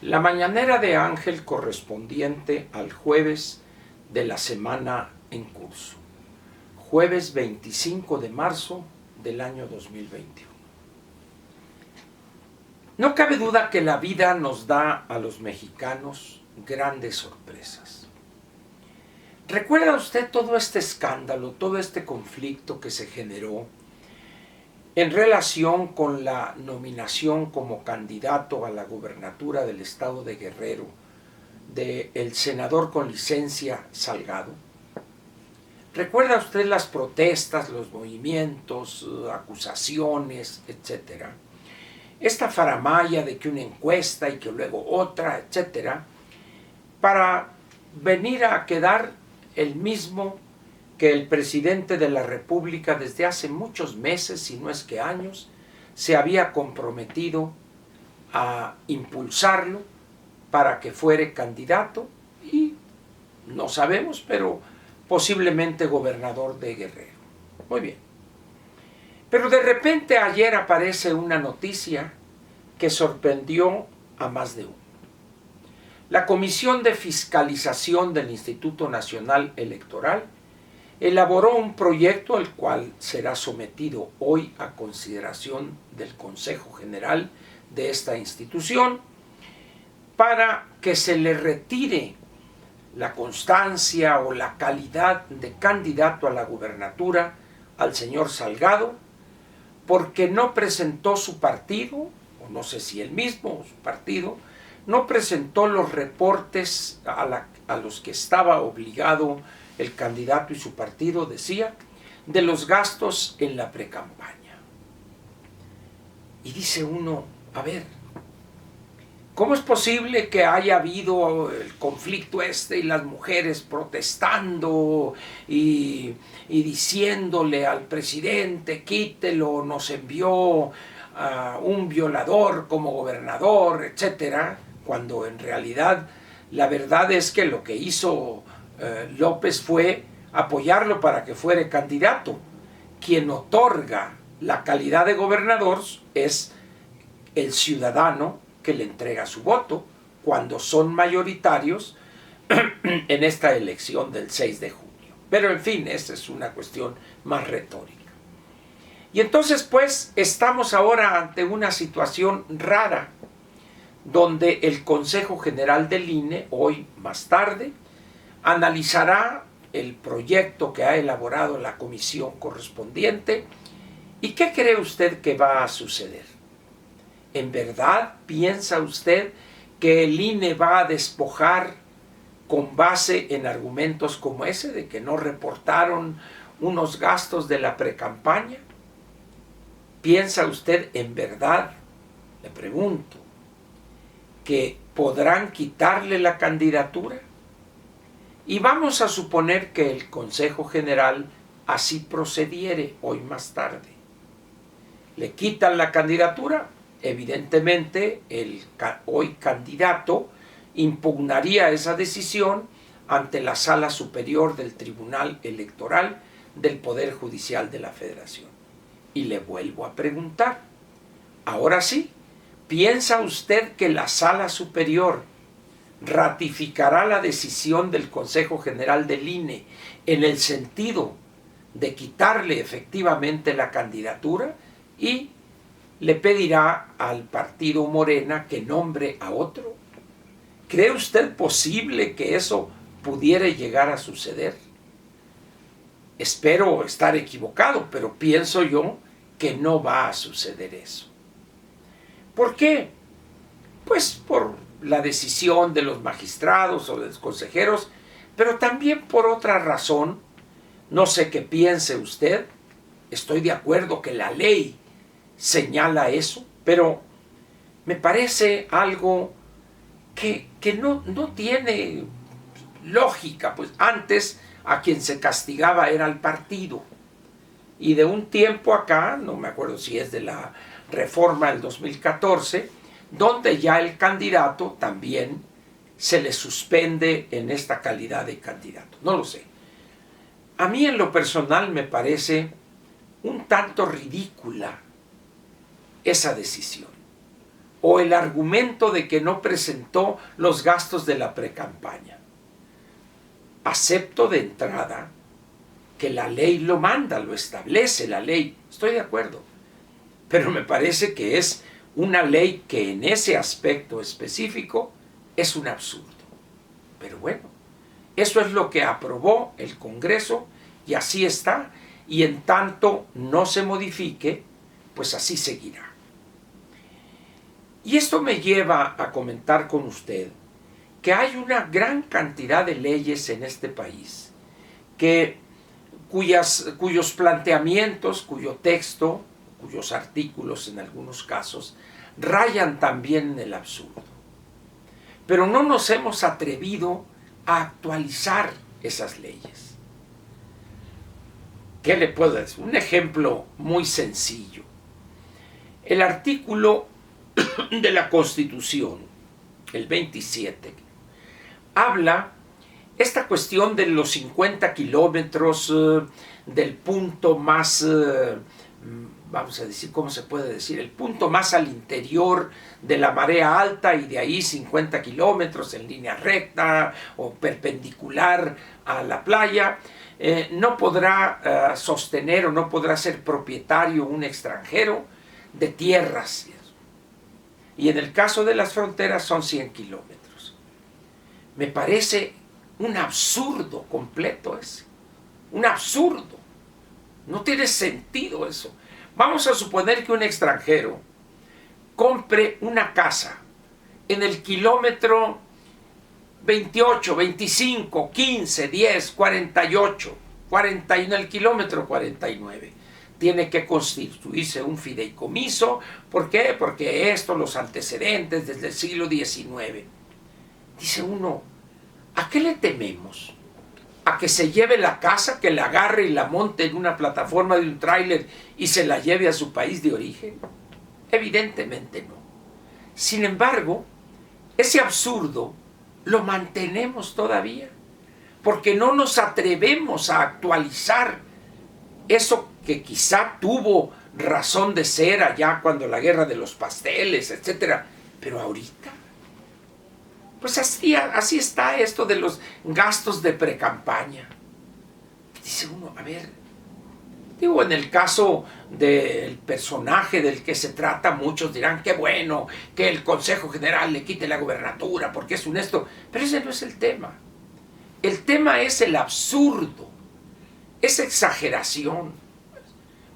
La mañanera de Ángel correspondiente al jueves de la semana en curso, jueves 25 de marzo del año 2021. No cabe duda que la vida nos da a los mexicanos grandes sorpresas. ¿Recuerda usted todo este escándalo, todo este conflicto que se generó en relación con la nominación como candidato a la gubernatura del estado de Guerrero del senador con licencia Salgado? ¿Recuerda usted las protestas, los movimientos, acusaciones, etcétera? Esta faramalla de que una encuesta y que luego otra, etcétera, para venir a quedar el mismo que el presidente de la República desde hace muchos meses, si no es que años, se había comprometido a impulsarlo para que fuere candidato y, no sabemos, pero posiblemente gobernador de Guerrero. Muy bien. Pero de repente ayer aparece una noticia que sorprendió a más de uno. La Comisión de Fiscalización del Instituto Nacional Electoral elaboró un proyecto el cual será sometido hoy a consideración del Consejo General de esta institución para que se le retire la constancia o la calidad de candidato a la gubernatura al señor Salgado, porque no presentó su partido, o no sé si él mismo o su partido, no presentó los reportes a los que estaba obligado el candidato y su partido, decía, de los gastos en la precampaña. Y dice uno, a ver, ¿cómo es posible que haya habido el conflicto y las mujeres protestando y diciéndole al presidente, quítelo, nos envió a un violador como gobernador, etcétera, cuando en realidad la verdad es que lo que hizo López fue apoyarlo para que fuera candidato? Quien otorga la calidad de gobernador es el ciudadano que le entrega su voto cuando son mayoritarios en esta elección del 6 de junio. Pero en fin, esa es una cuestión más retórica. Y entonces pues estamos ahora ante una situación rara donde el Consejo General del INE, hoy más tarde, analizará el proyecto que ha elaborado la comisión correspondiente. ¿Y qué cree usted que va a suceder? ¿En verdad piensa usted que el INE va a despojar con base en argumentos como ese de que no reportaron unos gastos de la precampaña? ¿Piensa usted en verdad, le pregunto, que podrán quitarle la candidatura? Y vamos a suponer que el Consejo General así procediere hoy más tarde. ¿Le quitan la candidatura? Evidentemente, el hoy candidato impugnaría esa decisión ante la Sala Superior del Tribunal Electoral del Poder Judicial de la Federación. Y le vuelvo a preguntar, ahora sí, ¿piensa usted que la Sala Superior ratificará la decisión del Consejo General del INE en el sentido de quitarle efectivamente la candidatura y le pedirá al partido Morena que nombre a otro? ¿Cree usted posible que eso pudiera llegar a suceder? Espero estar equivocado, pero pienso yo que no va a suceder eso. ¿Por qué? Pues por la decisión de los magistrados o de los consejeros, pero también por otra razón. No sé qué piense usted, estoy de acuerdo que la ley señala eso, pero me parece algo que no tiene lógica. Pues antes a quien se castigaba era el partido, y de un tiempo acá, no me acuerdo si es de la reforma del 2014, donde ya el candidato también se le suspende en esta calidad de candidato. No lo sé. A mí en lo personal me parece un tanto ridícula esa decisión. o el argumento de que no presentó los gastos de la precampaña. Acepto de entrada que la ley lo manda, lo establece la ley, estoy de acuerdo, pero me parece que es una ley que en ese aspecto específico es un absurdo. Pero bueno, eso es lo que aprobó el Congreso y así está, y en tanto no se modifique, pues así seguirá. Y esto me lleva a comentar con usted que hay una gran cantidad de leyes en este país cuyos planteamientos, cuyo texto, cuyos artículos en algunos casos, rayan también en el absurdo. Pero no nos hemos atrevido a actualizar esas leyes. ¿Qué le puedo decir? Un ejemplo muy sencillo. El artículo de la Constitución, el 27, habla esta cuestión de los 50 kilómetros del punto más, vamos a decir, ¿cómo se puede decir? El punto más al interior de la marea alta y de ahí 50 kilómetros en línea recta o perpendicular a la playa. No podrá sostener o no podrá ser propietario un extranjero de tierras. Y en el caso de las fronteras son 100 kilómetros. Me parece un absurdo completo ese. Un absurdo. No tiene sentido eso. Vamos a suponer que un extranjero compre una casa en el kilómetro 28, 25, 15, 10, 48, 41, el kilómetro 49. Tiene que constituirse un fideicomiso. ¿Por qué? Porque los antecedentes desde el siglo XIX. Dice uno, ¿a qué le tememos? ¿A que se lleve la casa, que la agarre y la monte en una plataforma de un tráiler y se la lleve a su país de origen? Evidentemente no. Sin embargo, ese absurdo lo mantenemos todavía, porque no nos atrevemos a actualizar eso que quizá tuvo razón de ser allá cuando la guerra de los pasteles, etc. Pero ahorita, pues así está esto de los gastos de precampaña. Dice uno, a ver, digo, en el caso del personaje del que se trata, muchos dirán, qué bueno que el Consejo General le quite la gobernatura porque es honesto, pero ese no es el tema. El tema es el absurdo, esa exageración,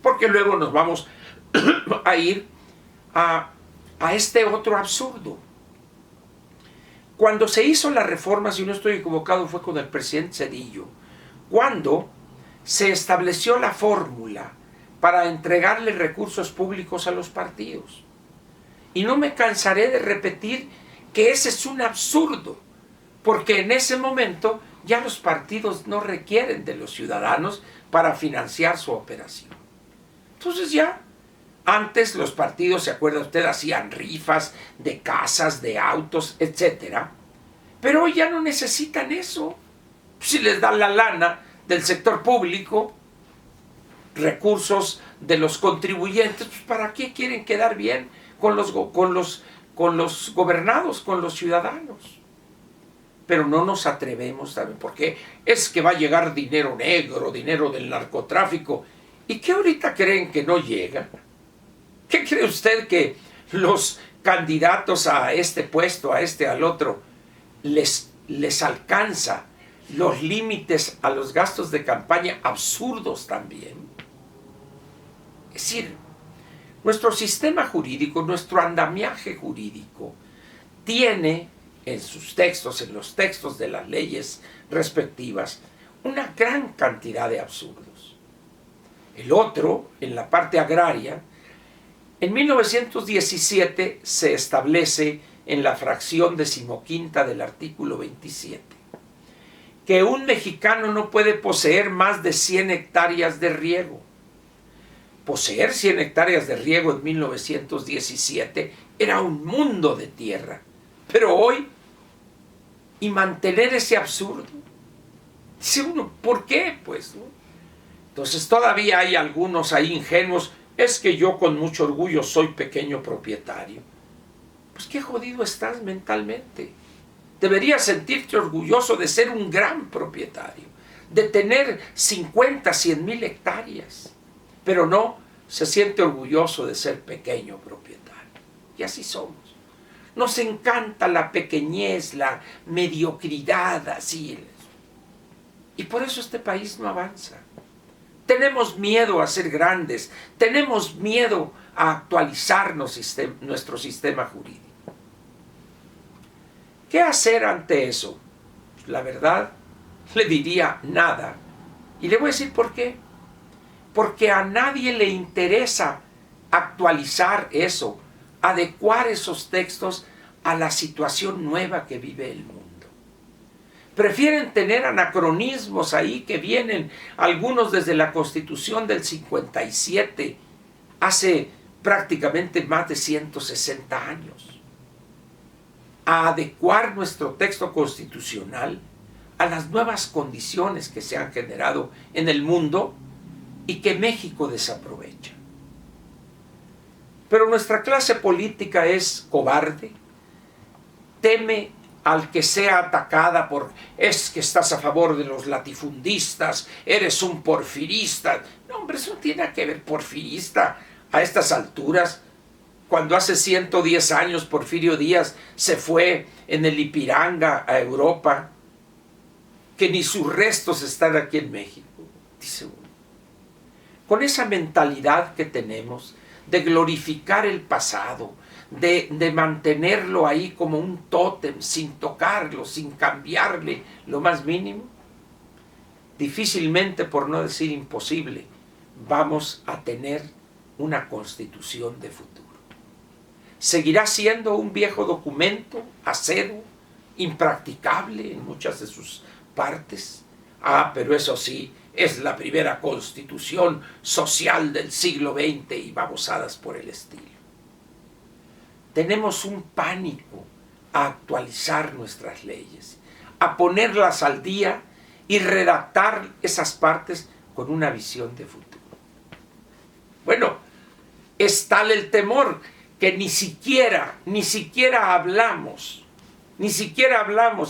porque luego nos vamos a ir a este otro absurdo. Cuando se hizo la reforma, si no estoy equivocado, fue con el presidente Zedillo, cuando se estableció la fórmula para entregarle recursos públicos a los partidos. Y no me cansaré de repetir que ese es un absurdo, porque en ese momento ya los partidos no requieren de los ciudadanos para financiar su operación. Entonces ya, antes los partidos, ¿se acuerda usted? Hacían rifas de casas, de autos, etc. Pero hoy ya no necesitan eso. Si les dan la lana del sector público, recursos de los contribuyentes, pues ¿para qué quieren quedar bien con los gobernados, con los ciudadanos? Pero no nos atrevemos, ¿saben por qué? Es que va a llegar dinero negro, dinero del narcotráfico. ¿Y qué ahorita creen que no llega? ¿Qué cree usted que los candidatos a este puesto, a este, al otro, les alcanza los límites a los gastos de campaña absurdos también? Es decir, nuestro sistema jurídico, nuestro andamiaje jurídico, tiene en sus textos, en los textos de las leyes respectivas, una gran cantidad de absurdos. El otro, en la parte agraria, en 1917 se establece en la fracción 15ª del artículo 27 que un mexicano no puede poseer más de 100 hectáreas de riego. Poseer 100 hectáreas de riego en 1917 era un mundo de tierra. Pero hoy, y mantener ese absurdo, dice uno, ¿por qué? Pues, ¿no? Entonces todavía hay algunos ahí ingenuos, es que yo con mucho orgullo soy pequeño propietario. pues qué jodido estás mentalmente. Deberías sentirte orgulloso de ser un gran propietario, de tener 50, 100 mil hectáreas. Pero no, se siente orgulloso de ser pequeño propietario. Y así somos. Nos encanta la pequeñez, la mediocridad, así. Y por eso este país no avanza. Tenemos miedo a ser grandes, tenemos miedo a actualizar nuestro sistema jurídico. ¿Qué hacer ante eso? La verdad, le diría nada. Y le voy a decir por qué. Porque a nadie le interesa actualizar eso, adecuar esos textos a la situación nueva que vive el mundo. Prefieren tener anacronismos ahí que vienen, algunos desde la Constitución del 57, hace prácticamente más de 160 años, a adecuar nuestro texto constitucional a las nuevas condiciones que se han generado en el mundo y que México desaprovecha. Pero nuestra clase política es cobarde, teme al que sea atacada por es que estás a favor de los latifundistas, eres un porfirista. No, hombre, eso no tiene que ver porfirista a estas alturas. Cuando hace 110 años Porfirio Díaz se fue en el Ipiranga a Europa, que ni sus restos están aquí en México, dice uno. Con esa mentalidad que tenemos de glorificar el pasado, de mantenerlo ahí como un tótem, sin tocarlo, sin cambiarle lo más mínimo, difícilmente, por no decir imposible, vamos a tener una constitución de futuro. Seguirá siendo un viejo documento, acero, impracticable en muchas de sus partes. Pero eso sí, es la primera constitución social del siglo XX y babosadas por el estilo. Tenemos un pánico a actualizar nuestras leyes, a ponerlas al día y redactar esas partes con una visión de futuro. Bueno, es tal el temor que ni siquiera hablamos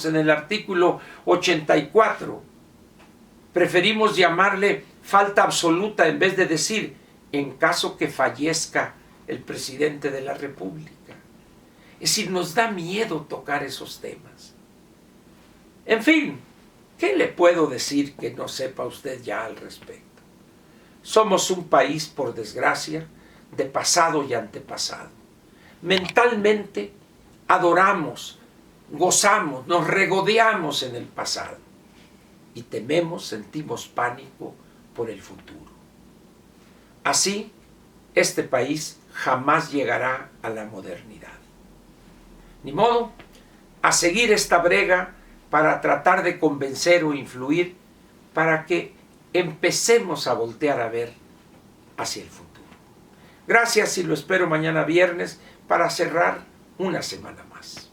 en el artículo 84. Preferimos llamarle falta absoluta en vez de decir en caso que fallezca el presidente de la República. Es decir, nos da miedo tocar esos temas. En fin, ¿qué le puedo decir que no sepa usted ya al respecto? Somos un país, por desgracia, de pasado y antepasado. Mentalmente adoramos, gozamos, nos regodeamos en el pasado y tememos, sentimos pánico por el futuro. Así, este país jamás llegará a la modernidad. Ni modo, a seguir esta brega para tratar de convencer o influir para que empecemos a voltear a ver hacia el futuro. Gracias y lo espero mañana viernes para cerrar una semana más.